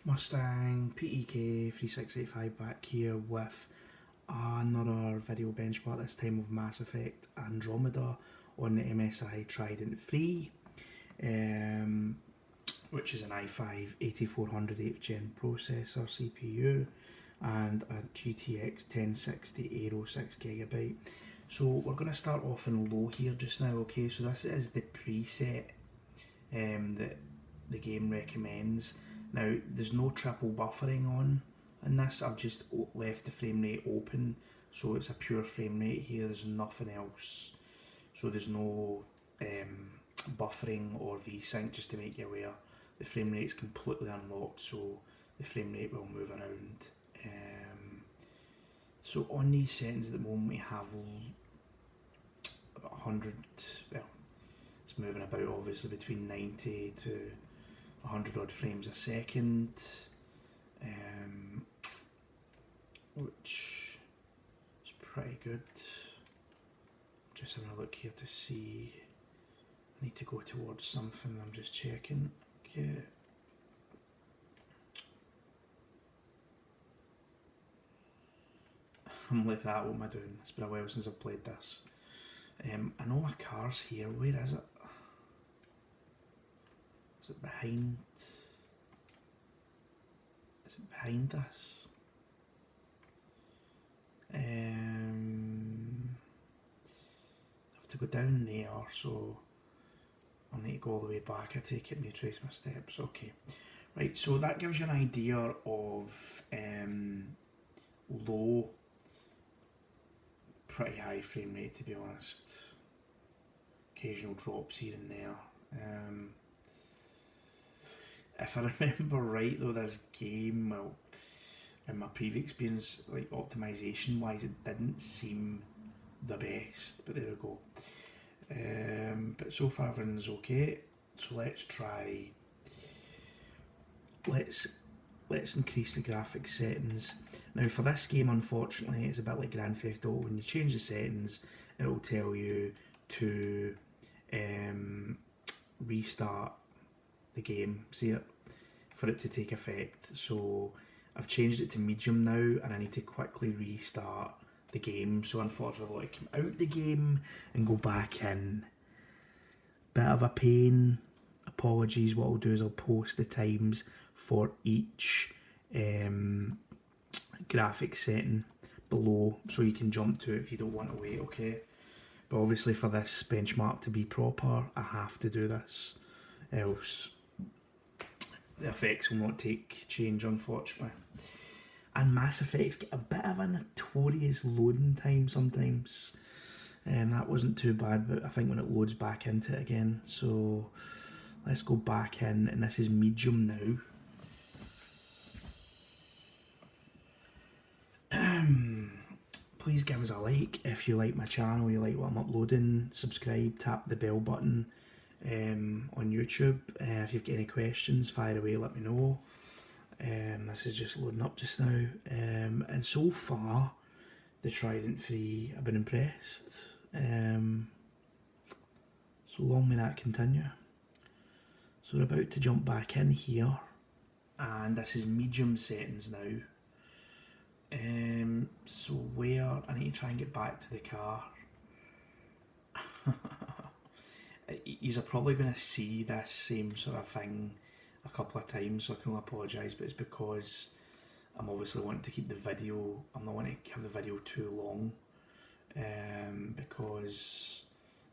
Mustang PEK 3685 back here with another video benchmark, this time of Mass Effect Andromeda on the MSI Trident 3, which is an i5 8400 8th gen processor CPU and a GTX 1060 AERO 6GB. So we're going to start off in low here just now, okay? So this is the preset that the game recommends. Now there's no triple buffering on in this, I've just left the frame rate open, so it's a pure frame rate here, there's nothing else. So there's no buffering or VSync, just to make you aware. The frame rate is completely unlocked, so the frame rate will move around. So on these settings at the moment we have about 100, well, it's moving about obviously between 90 to 100 odd frames a second, which is pretty good. Just having a look here to see, I need to go towards something, I'm just checking. Okay. I'm like that, what am I doing? It's been a while since I've played this. I know my car's here, where is it? Is it behind? Is it behind this? I have to go down there, so I'll need to go all the way back. I take it and retrace my steps. Okay, right. So that gives you an idea of low, pretty high frame rate, to be honest. Occasional drops here and there. If I remember right though, this game, well, in my previous experience, like optimization wise, it didn't seem the best, but there we go. But so far everything's okay, so let's try, let's increase the graphics settings. Now for this game, unfortunately, it's a bit like Grand Theft Auto. When you change the settings, it will tell you to restart the game, see it, for it to take effect. So I've changed it to medium now, and I need to quickly restart the game. So unfortunately, I come out the game and go back in. Bit of a pain. Apologies. What I'll do is I'll post the times for each graphics setting below, so you can jump to it if you don't want to wait. Okay, but obviously for this benchmark to be proper, I have to do this, else the effects will not take change, unfortunately. And Mass Effect's get a bit of a notorious loading time sometimes. That wasn't too bad, but I think when it loads back into it again. So let's go back in, and this is medium now. Please give us a like if you like my channel, you like what I'm uploading. Subscribe, tap the bell button on YouTube. If you've got any questions, fire away, let me know. This is just loading up just now, and so far the Trident 3, I've been impressed. So long may that continue. So we're about to jump back in here, and this is medium settings now. So where, I need to try and get back to the car. You're probably going to see this same sort of thing a couple of times, so I can only apologise, but it's because I'm obviously wanting to keep the video, I'm not wanting to have the video too long, because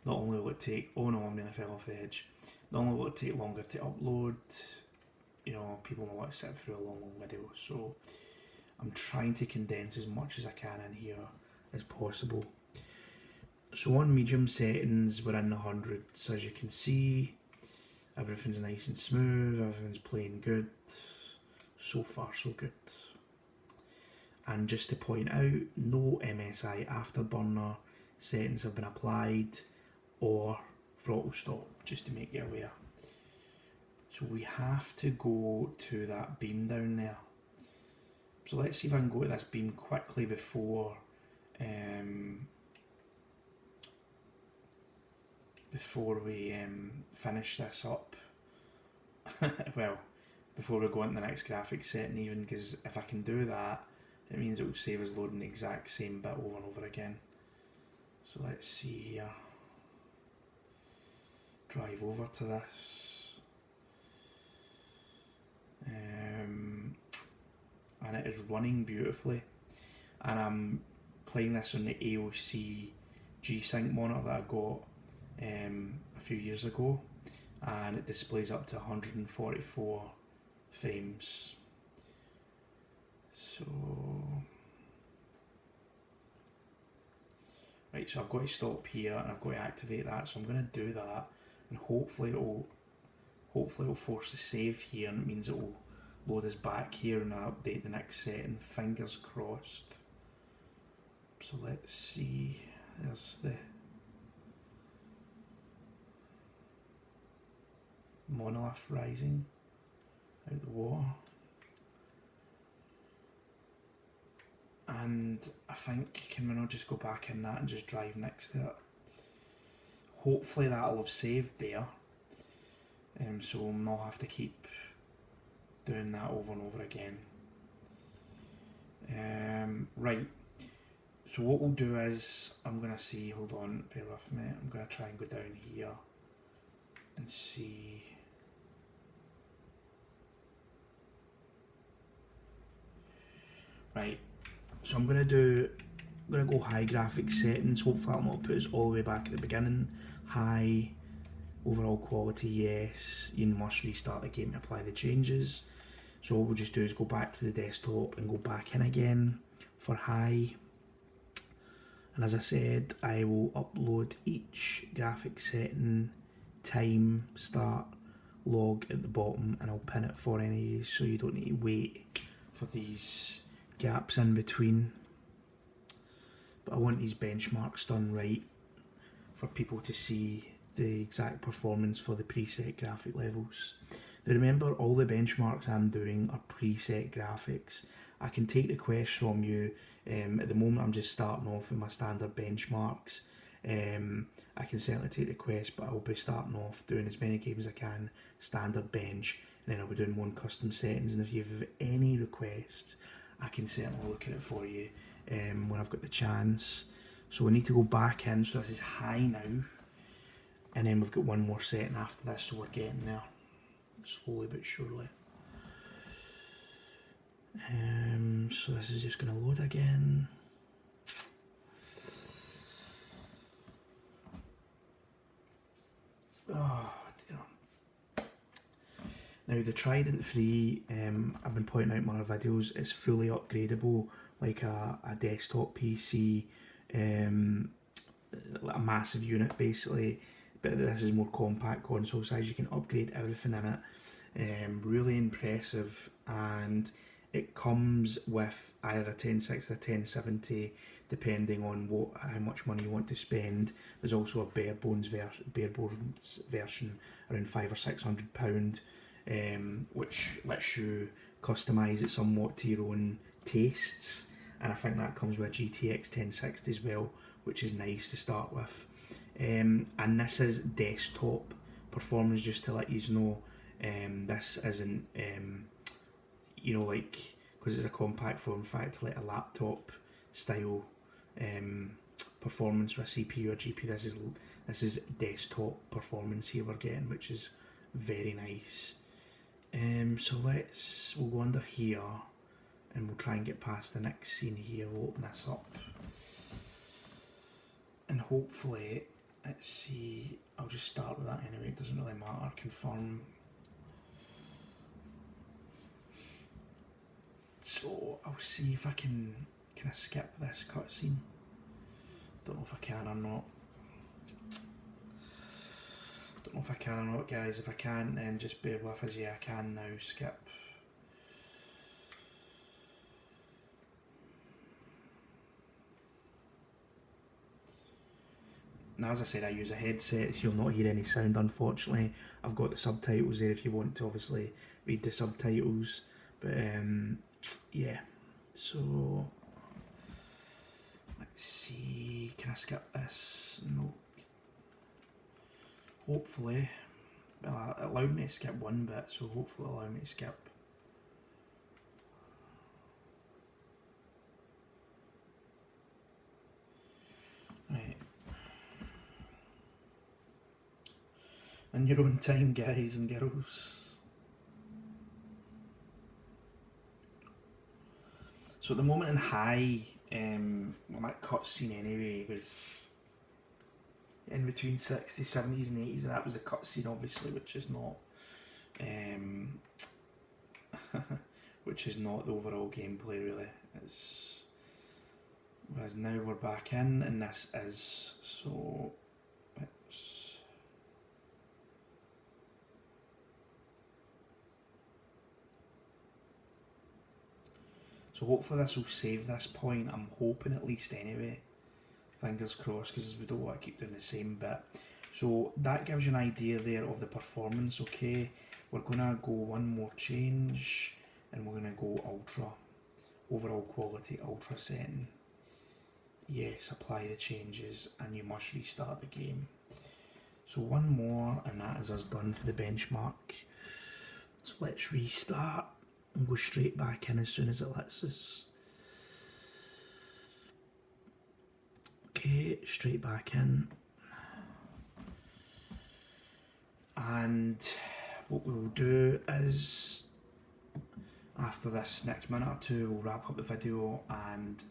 not only will it take, oh no, I nearly fell off the edge, not only will it take longer to upload, you know, people don't want to sit through a long video, so I'm trying to condense as much as I can in here as possible. So on medium settings, we're in the hundreds, as you can see. Everything's nice and smooth, everything's playing good. So far so good. And just to point out, no MSI Afterburner settings have been applied or throttle stop, just to make you aware. So we have to go to that beam down there. So let's see if I can go to this beam quickly before we finish this up. Well, before we go into the next graphics setting even, because if I can do that, it means it will save us loading the exact same bit over and over again. So let's see here. Drive over to this. And it is running beautifully. And I'm playing this on the AOC G-Sync monitor that I got a few years ago, and it displays up to 144 frames. So right, so I've got to stop here and I've got to activate that, so I'm going to do that, and hopefully it'll force the save here, and it means it will load us back here and I'll update the next setting. Fingers crossed. So let's see, there's the monolith rising out the water, and I think, can we not just go back in that and just drive next to it? Hopefully that'll have saved there, so we'll not have to keep doing that over and over again. Right, so what we'll do is, I'm going to see, hold on, bear with me, I'm going to try and go down here and see. Right, so I'm going to go high graphics settings. Hopefully that'll not put us all the way back at the beginning. High, overall quality, yes. You must restart the game to apply the changes. So what we'll just do is go back to the desktop and go back in again for high. And as I said, I will upload each graphic setting, time, start, log at the bottom, and I'll pin it for any of these so you don't need to wait for these gaps in between. But I want these benchmarks done right for people to see the exact performance for the preset graphic levels. Now remember, all the benchmarks I'm doing are preset graphics. I can take requests from you. At the moment I'm just starting off with my standard benchmarks. I can certainly take requests, but I'll be starting off doing as many games as I can, standard bench, and then I'll be doing one custom settings. And if you have any requests, I can certainly look at it for you when I've got the chance. So we need to go back in, so this is high now, and then we've got one more setting after this, so we're getting there, slowly but surely. So this is just going to load again. Oh dear. Now the Trident 3, I've been pointing out in my other videos, is fully upgradable, like a desktop PC, a massive unit basically, but this is more compact console size. You can upgrade everything in it. Really impressive, and it comes with either a 1060 or 1070 depending on how much money you want to spend. There's also a bare bones version around £500 or £600, which lets you customise it somewhat to your own tastes, and I think that comes with a GTX 1060 as well, which is nice to start with. And this is desktop performance, just to let you know. This isn't you know, like, because it's a compact form factor, like a laptop style performance with a CPU or GPU. This is desktop performance here we're getting, which is very nice. So we'll go under here and we'll try and get past the next scene here. We'll open this up and hopefully, let's see, I'll just start with that anyway, it doesn't really matter. Confirm. So I'll see if I can I skip this cutscene? Don't know if I can or not. Don't know if I can or not, guys. If I can, then just bear with us. Yeah, I can now skip. Now, as I said, I use a headset, so you'll not hear any sound, unfortunately. I've got the subtitles there if you want to obviously read the subtitles. But yeah, so let's see, can I skip this? No. Hopefully, well, it allowed me to skip one bit, so hopefully it'll allow me to skip in your own time, guys and girls. So at the moment in high, well, that cutscene anyway was in between 60s, 70s and 80s, and that was a cutscene obviously, which is not which is not the overall gameplay really. It's, whereas now we're back in, and this is, so it's, so hopefully this will save this point. I'm hoping at least anyway. Fingers crossed, because we don't want to keep doing the same bit. So that gives you an idea there of the performance. Okay, we're going to go one more change, and we're going to go ultra. Overall quality, ultra setting. Yes, apply the changes, and you must restart the game. So one more, and that is us done for the benchmark. So let's restart and go straight back in as soon as it lets us. Okay, straight back in. And what we will do is, after this next minute or two, we'll wrap up the video, and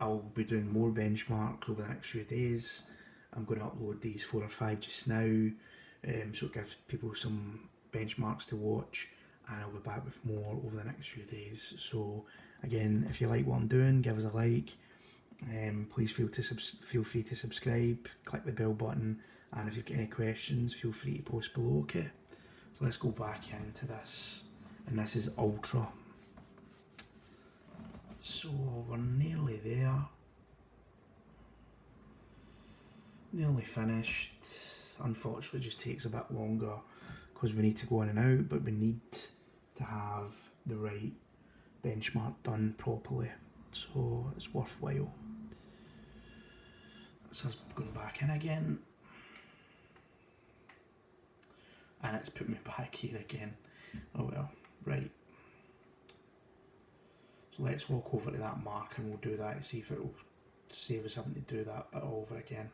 I'll be doing more benchmarks over the next few days. I'm going to upload these 4 or 5 just now, so it gives people some benchmarks to watch, and I'll be back with more over the next few days. So again, if you like what I'm doing, give us a like. Please feel free to subscribe, click the bell button, and if you've got any questions, feel free to post below. Okay, so let's go back into this, and this is ultra. So we're nearly there, nearly finished. Unfortunately, it just takes a bit longer because we need to go in and out, but we need to have the right benchmark done properly, so it's worthwhile. So it's going back in again, and it's put me back here again. Oh well, right. So let's walk over to that mark, and we'll do that, see if it will save us having to do that bit all over again.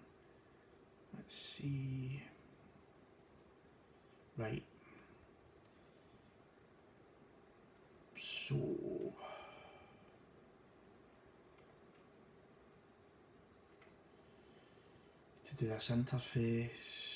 Let's see. Right. So to do this interface,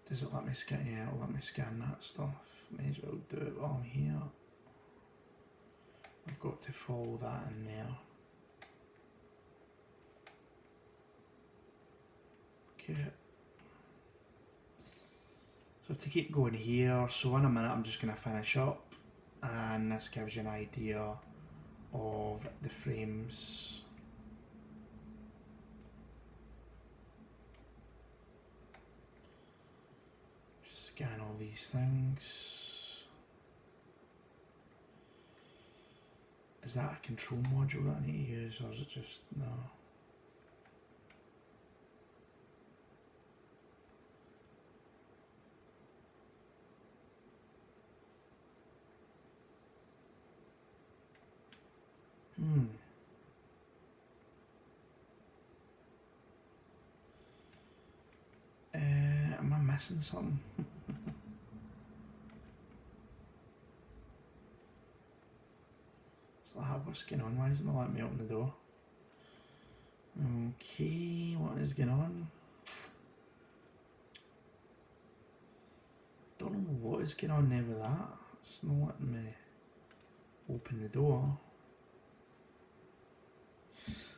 does it let me scan? Yeah, it'll let me scan that stuff. May as well do it while I'm here. I've got to follow that in there. Okay. So to keep going here, so in a minute I'm just going to finish up, and this gives you an idea of the frames. Scan all these things. Is that a control module that I need to use, or is it just, no? Am I missing something? What's going on? Why isn't it letting me open the door? Okay, what is going on? Don't know what is going on there with that. It's not letting me open the door.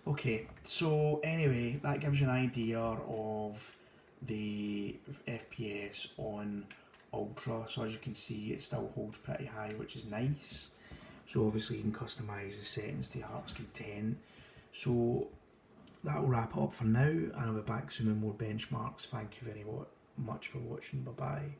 Okay, so anyway, that gives you an idea of the FPS on Ultra. So as you can see, it still holds pretty high, which is nice. So obviously you can customise the settings to your heart's content. So that will wrap it up for now, and I'll be back soon with more benchmarks. Thank you very much for watching. Bye bye.